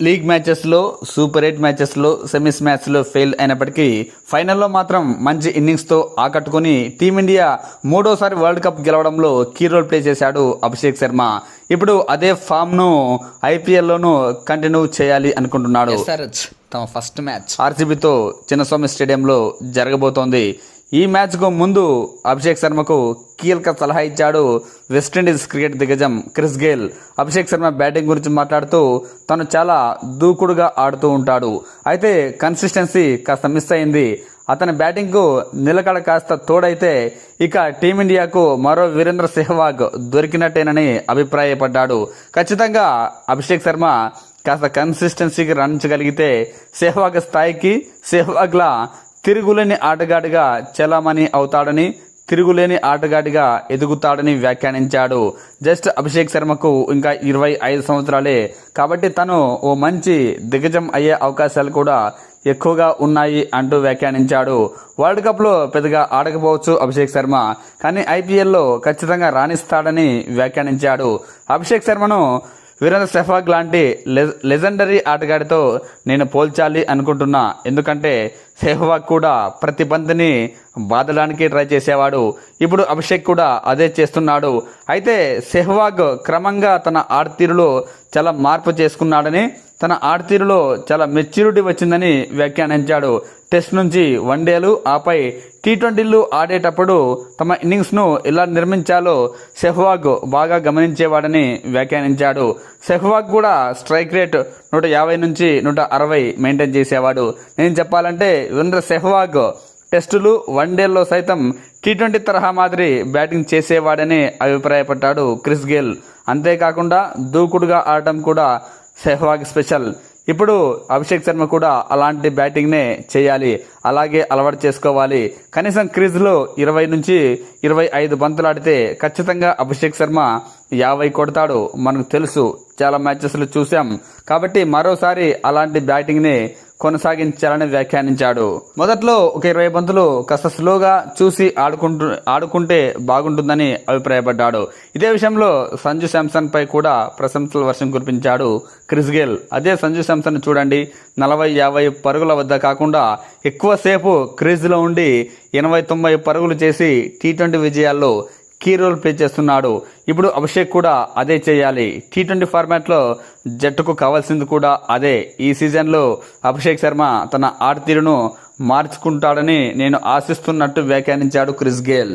League మ్యాచెస్లో, super 8 మ్యాచెస్లో, semis మ్యాచ్లో ఫెయిల్ అయినప్పటికీ ఫైనల్లో మాత్రం మంచి ఇన్నింగ్స్తో ఆకట్టుకుని టీమిండియా మూడోసారి వరల్డ్ కప్ గెలవడంలో కీ రోల్ ప్లే చేశాడు అభిషేక్ శర్మ. ఇప్పుడు అదే ఫామ్ను ఐపీఎల్లోనూ కంటిన్యూ చేయాలి అనుకుంటున్నాడు. తమ ఫస్ట్ మ్యాచ్ ఆర్సీబీతో చిన్నస్వామి స్టేడియంలో జరగబోతోంది. ఈ మ్యాచ్కు ముందు అభిషేక్ శర్మకు కీలక సలహా ఇచ్చాడు వెస్టిండీస్ క్రికెట్ దిగ్గజం Chris Gayle. Abhishek Sharma batting గురించి మాట్లాడుతూ తను చాలా దూకుడుగా ఆడుతూ ఉంటాడు, అయితే కన్సిస్టెన్సీ కాస్త మిస్ అయింది. అతని బ్యాటింగ్కు నిలకడ కాస్త తోడైతే ఇక టీమిండియాకు మరో వీరేంద్ర సెహ్వాగ్ దొరికినట్టేనని అభిప్రాయపడ్డాడు. ఖచ్చితంగా అభిషేక్ శర్మ కాస్త కన్సిస్టెన్సీకి రాణించగలిగితే సెహ్వాగ్ స్థాయికి సెహ్వాగ్లా తిరుగులేని ఆటగాడిగా చలామణి అవుతాడని, తిరుగులేని ఆటగాడిగా ఎదుగుతాడని వ్యాఖ్యానించాడు. జస్ట్ అభిషేక్ శర్మకు ఇంకా 25 సంవత్సరాలే కాబట్టి తను ఓ మంచి దిగ్గజం అయ్యే అవకాశాలు కూడా ఎక్కువగా ఉన్నాయి అంటూ వ్యాఖ్యానించాడు. వరల్డ్ కప్లో పెద్దగా ఆడకపోవచ్చు అభిషేక్ శర్మ, కానీ ఐపీఎల్లో ఖచ్చితంగా రాణిస్తాడని వ్యాఖ్యానించాడు. అభిషేక్ శర్మను వీరేంద్ర సెహ్వాగ్ లాంటి లెజెండరీ ఆటగాడితో నేను పోల్చాలి అనుకుంటున్నా, ఎందుకంటే సెహ్వాగ్ కూడా ప్రతి బంతిని బాదడానికి ట్రై చేసేవాడు. ఇప్పుడు అభిషేక్ కూడా అదే చేస్తున్నాడు. అయితే సెహ్వాగ్ క్రమంగా తన ఆటతీరులో చాలా మార్పు చేసుకున్నాడని, తన ఆటతీరులో చాలా మెచ్యూరిటీ వచ్చిందని వ్యాఖ్యానించాడు. టెస్ట్ నుంచి వన్డేలు ఆపై టీ20లు ఆడేటప్పుడు తమ ఇన్నింగ్స్ను ఎలా నిర్మించాలో సెహ్వాగ్ బాగా గమనించేవాడని వ్యాఖ్యానించాడు. సెహ్వాగ్ కూడా స్ట్రైక్ రేట్ 150 నుంచి 160 మెయింటైన్ చేసేవాడు. నేను చెప్పాలంటే వీరేంద్ర సెహ్వాగ్ టెస్టులు, వన్డేల్లో సైతం టీ20 తరహా మాదిరి బ్యాటింగ్ చేసేవాడని అభిప్రాయపడ్డాడు క్రిస్ గేల్. అంతేకాకుండా దూకుడుగా ఆడటం కూడా సెహ్వాగ్ స్పెషల్. ఇప్పుడు అభిషేక్ శర్మ కూడా అలాంటి బ్యాటింగ్నే చేయాలి, అలాగే అలవాటు చేసుకోవాలి. కనీసం క్రీజ్లో 20 నుంచి 25 బంతులు ఆడితే ఖచ్చితంగా అభిషేక్ శర్మ 50 కొడతాడు, మనకు తెలుసు, చాలా మ్యాచెస్లు చూసాం. కాబట్టి మరోసారి అలాంటి బ్యాటింగ్ని కొనసాగించాలని వ్యాఖ్యానించాడు. మొదట్లో ఒక 20 బంతులు కాస్త స్లోగా చూసి ఆడుకుంటే బాగుంటుందని అభిప్రాయపడ్డాడు. ఇదే విషయంలో సంజు శాంసన్ పై కూడా ప్రశంసల వర్షం కురిపించాడు క్రిస్ గేల్. అదే సంజు శాంసన్ చూడండి, 40-50 పరుగుల వద్ద కాకుండా ఎక్కువసేపు క్రీజ్లో ఉండి 80-90 పరుగులు చేసి టీ20 విజయాల్లో కీ రోల్ ప్లే చేస్తున్నాడు. ఇప్పుడు అభిషేక్ కూడా అదే చేయాలి. టీ20 ఫార్మాట్లో జట్టుకు కావాల్సింది కూడా అదే. ఈ సీజన్లో అభిషేక్ శర్మ తన ఆటతీరును మార్చుకుంటాడని నేను ఆశిస్తున్నట్టు వ్యాఖ్యానించాడు క్రిస్ గేల్.